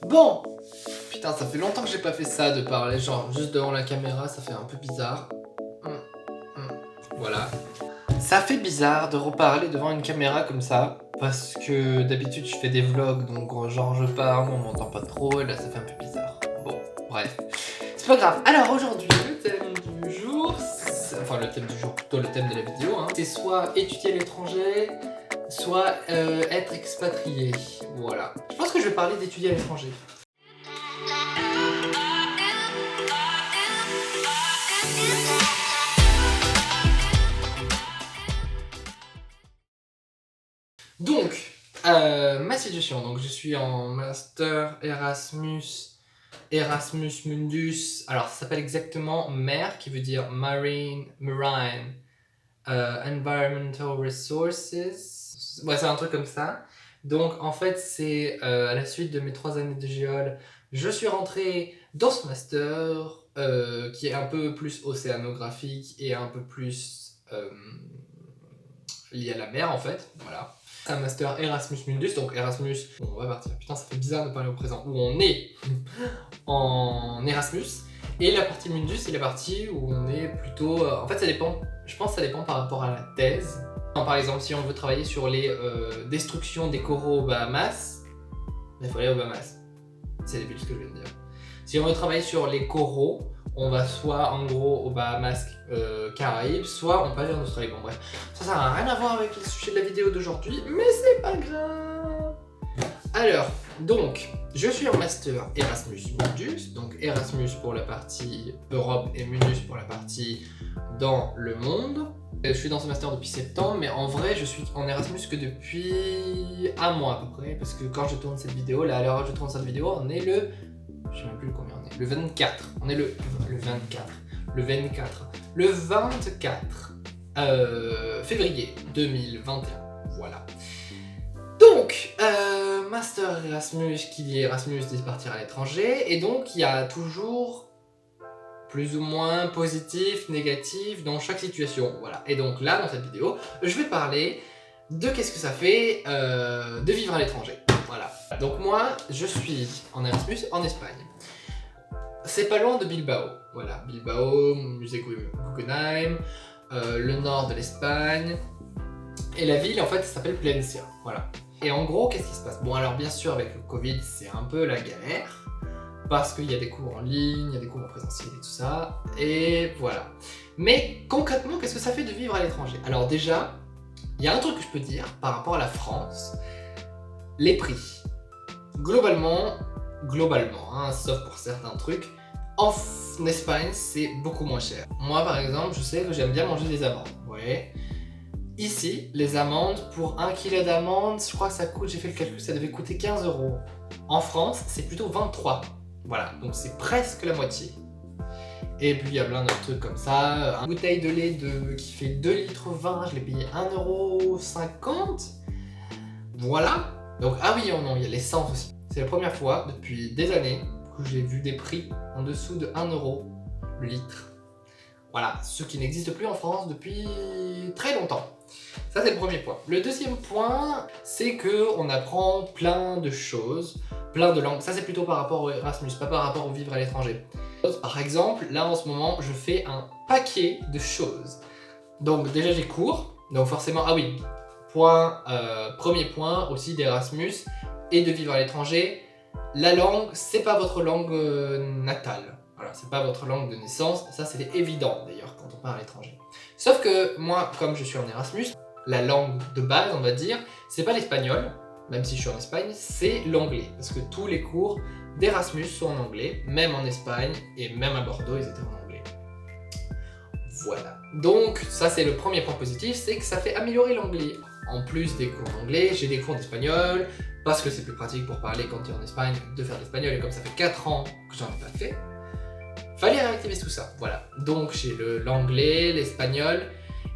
Bon, putain, ça fait longtemps que j'ai pas fait ça, de parler genre juste devant la caméra, ça fait un peu bizarre. Voilà. Ça fait bizarre de reparler devant une caméra comme ça, parce que d'habitude je fais des vlogs, donc genre je parle, on m'entend pas trop, et là ça fait un peu bizarre. Bon, bref. C'est pas grave. Alors aujourd'hui, le thème du jour, enfin le thème du jour, plutôt le thème de la vidéo, hein, c'est soit étudier à l'étranger, soit être expatrié. Voilà. Je pense que je vais parler d'étudier à l'étranger. Donc, ma situation, donc je suis en master Erasmus Mundus. Alors ça s'appelle exactement MER, qui veut dire Marine Environmental Resources. Ouais, c'est un truc comme ça. Donc en fait, c'est à la suite de mes 3 années de géol, je suis rentré dans ce master qui est un peu plus océanographique et un peu plus lié à la mer en fait. Voilà. C'est un master Erasmus Mundus, donc Erasmus, bon, on va partir. Putain, ça fait bizarre de parler au présent, où on est en Erasmus. Et la partie Mundus, c'est la partie où on est plutôt... en fait, ça dépend. Je pense que ça dépend par rapport à la thèse. Par exemple, si on veut travailler sur les destructions des coraux aux Bahamas, il faut aller aux Bahamas. C'est débile ce que je viens de dire. Si on veut travailler sur les coraux, on va soit en gros aux Bahamas, Caraïbes, soit on peut aller en Australie. Bon bref, ça n'a rien à voir avec le sujet de la vidéo d'aujourd'hui, mais c'est pas grave. Alors, donc, je suis en master Erasmus Mundus, donc Erasmus pour la partie Europe et Mundus pour la partie dans le monde. Je suis dans ce master depuis septembre, mais en vrai, je suis en Erasmus que depuis un mois à peu près, parce que quand je tourne cette vidéo, là à l'heure où je tourne cette vidéo, on est le... je sais même plus combien on est, le 24. On est le 24 février 2021. Voilà. Donc, master Erasmus, qui dit Erasmus dit partir à l'étranger, et donc il y a toujours plus ou moins positif, négatif dans chaque situation. Voilà. Et donc là, dans cette vidéo, je vais parler de qu'est-ce que ça fait de vivre à l'étranger. Voilà. Donc moi, je suis en Erasmus en Espagne. C'est pas loin de Bilbao. Voilà, Bilbao, musée Guggenheim, le nord de l'Espagne. Et la ville, en fait, s'appelle Plencia. Voilà. Et en gros, qu'est-ce qui se passe? Bon, alors bien sûr, avec le Covid, c'est un peu la galère. Parce qu'il y a des cours en ligne, il y a des cours en présentiel et tout ça. Et voilà. Mais concrètement, qu'est-ce que ça fait de vivre à l'étranger? Alors déjà, il y a un truc que je peux dire par rapport à la France. Les prix. Globalement, hein, sauf pour certains trucs, en Espagne, c'est beaucoup moins cher. Moi, par exemple, je sais que j'aime bien manger des amandes. Ouais. Ici, les amandes, pour 1 kg d'amandes, je crois que ça coûte, j'ai fait le calcul, ça devait coûter 15 €. En France, c'est plutôt 23. Voilà, donc c'est presque la moitié. Et puis il y a plein d'autres trucs comme ça. Une bouteille de lait qui fait 2,20 litres, je l'ai payé 1,50 €. Voilà. Donc, ah oui, oh non, il y a l'essence aussi. C'est la première fois depuis des années que j'ai vu des prix en dessous de 1 € le litre. Voilà, ce qui n'existe plus en France depuis très longtemps. Ça, c'est le premier point. Le deuxième point, c'est qu'on apprend plein de choses, plein de langues. Ça, c'est plutôt par rapport au Erasmus, pas par rapport au vivre à l'étranger. Par exemple, là, en ce moment, je fais un paquet de choses. Donc, déjà, j'ai cours. Donc, forcément, ah oui, premier point aussi d'Erasmus et de vivre à l'étranger. La langue, c'est pas votre langue natale. Voilà, c'est pas votre langue de naissance. Ça, c'est évident, d'ailleurs, quand on part à l'étranger. Sauf que moi, comme je suis en Erasmus, la langue de base, on va dire, c'est pas l'espagnol, même si je suis en Espagne, c'est l'anglais. Parce que tous les cours d'Erasmus sont en anglais, même en Espagne, et même à Bordeaux, ils étaient en anglais. Voilà. Donc, ça, c'est le premier point positif, c'est que ça fait améliorer l'anglais. En plus des cours d'anglais, j'ai des cours d'espagnol, parce que c'est plus pratique pour parler quand tu es en Espagne de faire l'espagnol, et comme ça fait 4 ans que j'en ai pas fait, fallait réactiver tout ça. Voilà. Donc, j'ai l'anglais, l'espagnol.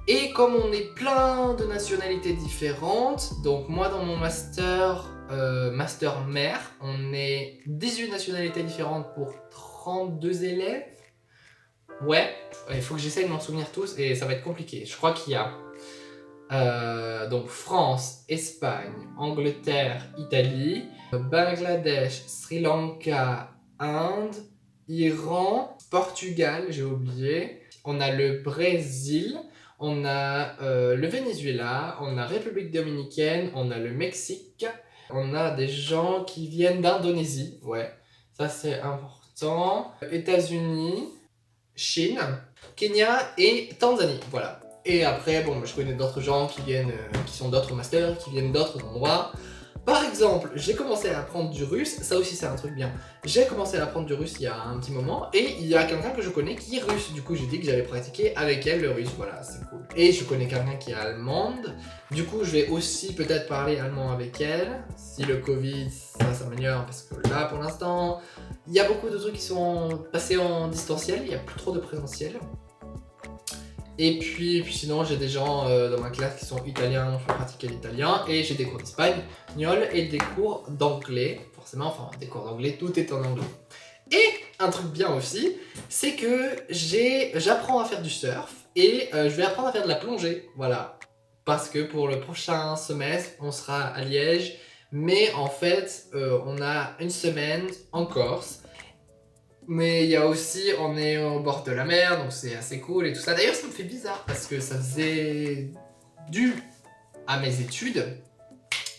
Et comme on est plein de nationalités différentes, donc moi dans mon master MER, on est 18 nationalités différentes pour 32 élèves. Ouais, il faut que j'essaye de m'en souvenir tous et ça va être compliqué. Je crois qu'il y a Donc France, Espagne, Angleterre, Italie, Bangladesh, Sri Lanka, Inde, Iran, Portugal, j'ai oublié. On a le Brésil, on a le Venezuela, on a République dominicaine, on a le Mexique, on a des gens qui viennent d'Indonésie, ouais, ça c'est important. États-Unis, Chine, Kenya et Tanzanie, voilà. Et après, bon, je connais d'autres gens qui viennent, qui sont d'autres masters, qui viennent d'autres endroits. Par exemple, j'ai commencé à apprendre du russe, ça aussi c'est un truc bien. J'ai commencé à apprendre du russe il y a un petit moment, et il y a quelqu'un que je connais qui est russe. Du coup, j'ai dit que j'allais pratiquer avec elle le russe, voilà, c'est cool. Et je connais quelqu'un qui est allemande, du coup, je vais aussi peut-être parler allemand avec elle, si le Covid, ça s'améliore, parce que là, pour l'instant, il y a beaucoup de trucs qui sont passés en distanciel, il n'y a plus trop de présentiel. Et puis sinon, j'ai des gens dans ma classe qui sont italiens, je vais pratiquer l'italien, et j'ai des cours d'espagnol et des cours d'anglais, forcément, enfin des cours d'anglais, tout est en anglais. Et un truc bien aussi, c'est que j'apprends à faire du surf, et je vais apprendre à faire de la plongée, voilà. Parce que pour le prochain semestre, on sera à Liège, mais en fait, on a une semaine en Corse. Mais il y a aussi, on est au bord de la mer, donc c'est assez cool et tout ça. D'ailleurs, ça me fait bizarre parce que ça faisait dû à mes études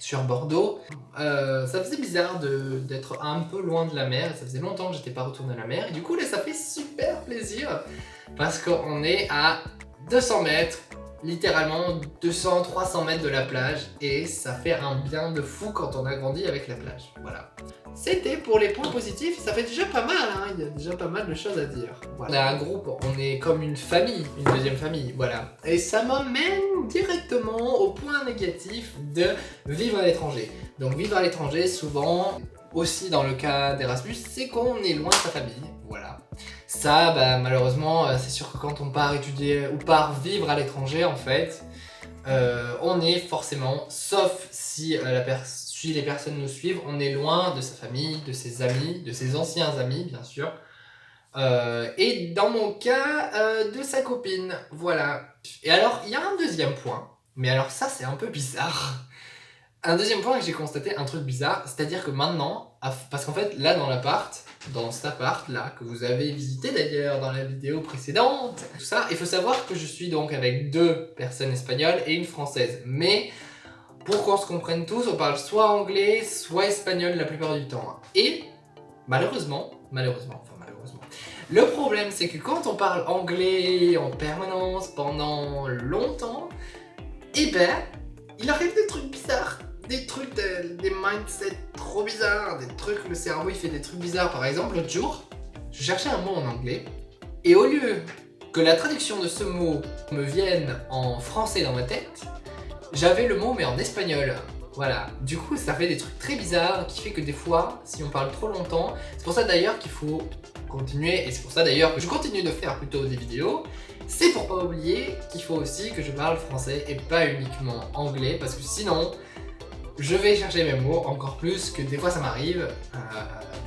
sur Bordeaux. Ça faisait bizarre d'être un peu loin de la mer. Ça faisait longtemps que j'étais pas retourné à la mer. Et du coup, là, ça fait super plaisir parce qu'on est à 200 mètres, littéralement 200-300 mètres de la plage. Et ça fait un bien de fou quand on a grandi avec la plage. Voilà. C'était pour les points positifs, ça fait déjà pas mal, hein. Il y a déjà pas mal de choses à dire. Voilà. On a un groupe, on est comme une famille, une deuxième famille, voilà. Et ça m'amène directement au point négatif de vivre à l'étranger. Donc vivre à l'étranger, souvent, aussi dans le cas d'Erasmus, c'est qu'on est loin de sa famille, voilà. Ça, bah, malheureusement, c'est sûr que quand on part étudier ou part vivre à l'étranger, en fait, on est forcément, sauf si les personnes nous suivent, on est loin de sa famille, de ses amis, de ses anciens amis, bien sûr. Et dans mon cas, de sa copine, voilà. Et alors, il y a un deuxième point, mais alors ça, c'est un peu bizarre. Un deuxième point que j'ai constaté, un truc bizarre, c'est-à-dire que maintenant, parce qu'en fait, là, dans cet appart-là, que vous avez visité d'ailleurs dans la vidéo précédente, tout ça, il faut savoir que je suis donc avec 2 personnes espagnoles et une française. Mais pour qu'on se comprenne tous, on parle soit anglais, soit espagnol la plupart du temps. Et malheureusement, le problème c'est que quand on parle anglais en permanence pendant longtemps, eh ben, il arrive des trucs bizarres. Des trucs, des mindsets trop bizarres, des trucs, le cerveau il fait des trucs bizarres. Par exemple, l'autre jour, je cherchais un mot en anglais, et au lieu que la traduction de ce mot me vienne en français dans ma tête, j'avais le mot mais en espagnol. Voilà, du coup ça fait des trucs très bizarres qui fait que des fois, si on parle trop longtemps, c'est pour ça d'ailleurs qu'il faut continuer, et c'est pour ça d'ailleurs que je continue de faire plutôt des vidéos, c'est pour pas oublier qu'il faut aussi que je parle français et pas uniquement anglais, parce que sinon, je vais chercher mes mots encore plus que des fois ça m'arrive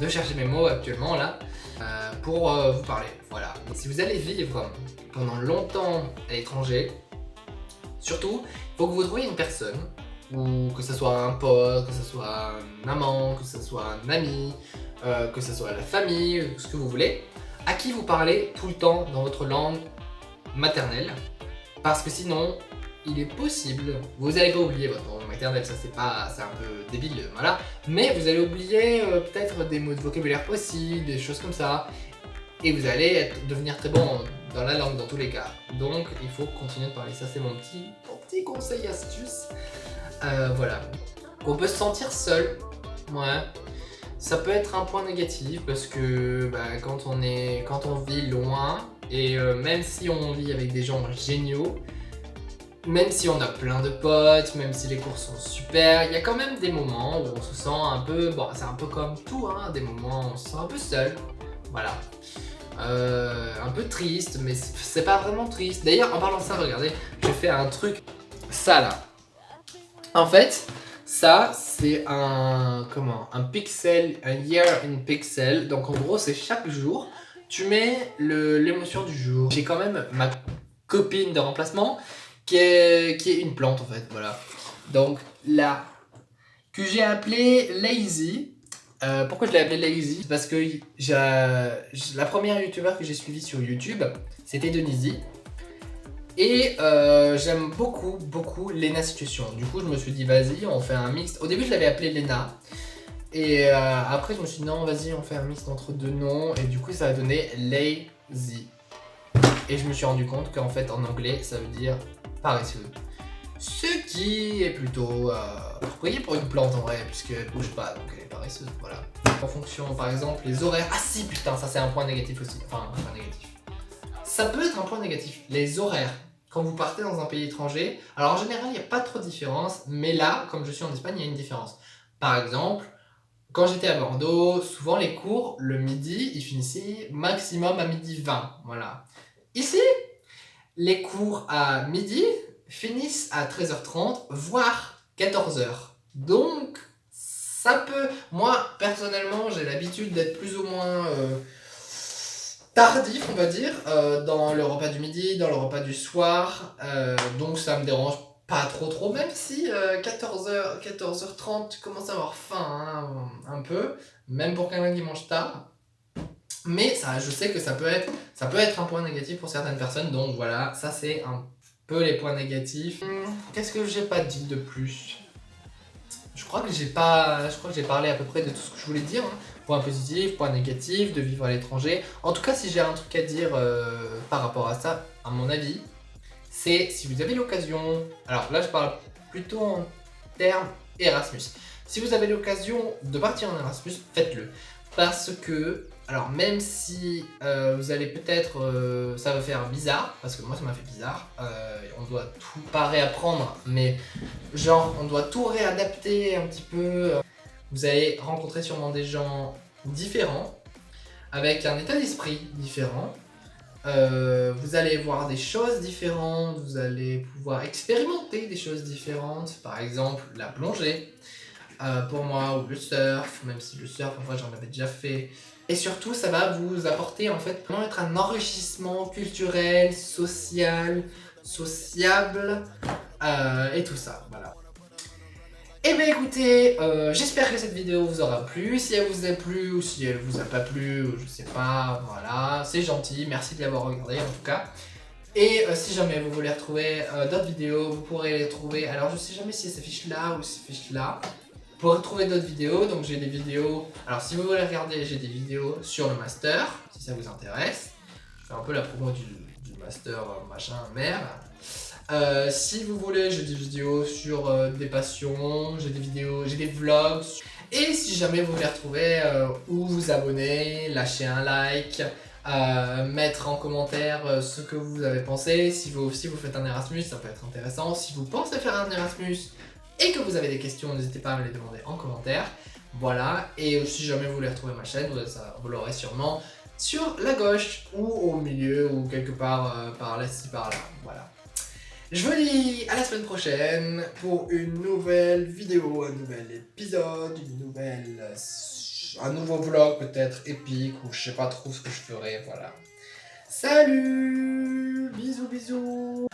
de chercher mes mots actuellement là pour vous parler. Voilà. Si vous allez vivre pendant longtemps à l'étranger, surtout, il faut que vous trouviez une personne, ou que ce soit un pote, que ce soit un amant, que ce soit un ami, que ce soit la famille, ce que vous voulez, à qui vous parlez tout le temps dans votre langue maternelle, parce que sinon, il est possible, vous n'allez pas oublier votre langue maternelle, ça c'est un peu débile, voilà, mais vous allez oublier peut-être des mots de vocabulaire précis, des choses comme ça, et vous allez devenir très bon dans la langue dans tous les cas. Donc il faut continuer de parler, ça c'est mon petit conseil astuce. Voilà. On peut se sentir seul, ouais. Ça peut être un point négatif parce que bah, quand on vit loin, et même si on vit avec des gens géniaux, même si on a plein de potes, même si les cours sont super, il y a quand même des moments où on se sent un peu, bon c'est un peu comme tout, hein, des moments où on se sent un peu seul, voilà. Un peu triste, mais c'est pas vraiment triste. D'ailleurs, en parlant de ça, regardez, j'ai fait un truc, ça là. En fait, ça c'est un pixel, un year in pixel. Donc en gros, c'est chaque jour, tu mets l'émotion du jour. J'ai quand même ma copine de remplacement qui est une plante en fait, voilà. Donc là, que j'ai appelé Lazy. Pourquoi je l'ai appelé Lazy? Parce que la première youtubeur que j'ai suivie sur YouTube, c'était Denise. Et j'aime beaucoup Lena Situation. Du coup, je me suis dit, vas-y, on fait un mix. Au début, je l'avais appelé Lena. Et après, je me suis dit, non, vas-y, on fait un mix entre deux noms. Et du coup, ça a donné Lazy. Et je me suis rendu compte qu'en fait, en anglais, ça veut dire paresseux. Ce qui est plutôt approprié pour une plante en vrai, puisqu'elle bouge pas, donc elle est paresseuse, voilà. En fonction, par exemple, les horaires. Ah si, putain, ça c'est un point négatif aussi. Enfin, un point négatif. Ça peut être un point négatif, les horaires. Quand vous partez dans un pays étranger, alors en général, il n'y a pas trop de différence, mais là, comme je suis en Espagne, il y a une différence. Par exemple, quand j'étais à Bordeaux, souvent les cours, le midi, ils finissaient maximum à midi 20, voilà. Ici, les cours à midi finissent à 13h30, voire 14h. Donc, ça peut... Moi, personnellement, j'ai l'habitude d'être plus ou moins tardif, on va dire, dans le repas du midi, dans le repas du soir. Donc, ça me dérange pas trop, même si 14h, 14h30, tu commences à avoir faim un peu, même pour quelqu'un qui mange tard. Mais ça, je sais que ça peut être un point négatif pour certaines personnes, donc voilà, ça c'est un peu les points négatifs. Qu'est-ce que j'ai pas dit de plus? Je crois que j'ai parlé à peu près de tout ce que je voulais dire. Hein. Point positif, point négatif, de vivre à l'étranger. En tout cas, si j'ai un truc à dire par rapport à ça, à mon avis, c'est si vous avez l'occasion. Alors là, je parle plutôt en termes Erasmus. Si vous avez l'occasion de partir en Erasmus, faites-le. Parce que, alors même si vous allez peut-être, ça va faire bizarre, parce que moi ça m'a fait bizarre, on doit tout, pas réapprendre, mais genre on doit tout réadapter un petit peu. Vous allez rencontrer sûrement des gens différents, avec un état d'esprit différent. Vous allez voir des choses différentes, vous allez pouvoir expérimenter des choses différentes, par exemple la plongée. Pour moi, ou le surf, même si le surf, en vrai, j'en avais déjà fait. Et surtout, ça va vous apporter, en fait, vraiment être un enrichissement culturel, social, sociable, et tout ça, voilà. Et bien écoutez, j'espère que cette vidéo vous aura plu. Si elle vous a plu ou si elle vous a pas plu, je sais pas, voilà, c'est gentil, merci de l'avoir regardé en tout cas. Et si jamais vous voulez retrouver d'autres vidéos, vous pourrez les trouver. Alors je sais jamais si elles s'affichent là ou si elles s'affichent là. Pour retrouver d'autres vidéos, donc j'ai des vidéos... Alors si vous voulez regarder, j'ai des vidéos sur le master, si ça vous intéresse. Je fais un peu la promo du master machin merde. Si vous voulez, j'ai des vidéos sur des passions, j'ai des vidéos, j'ai des vlogs. Et si jamais vous voulez retrouver ou vous abonner, lâcher un like, mettre en commentaire ce que vous avez pensé. Si vous faites un Erasmus, ça peut être intéressant. Si vous pensez faire un Erasmus et que vous avez des questions, n'hésitez pas à me les demander en commentaire. Voilà, et si jamais vous voulez retrouver ma chaîne, vous l'aurez sûrement sur la gauche ou au milieu ou quelque part par là, ci par là. Voilà. Je vous dis à la semaine prochaine pour une nouvelle vidéo, un nouvel épisode, un nouveau vlog peut-être épique ou je sais pas trop ce que je ferai, voilà. Salut, bisous bisous.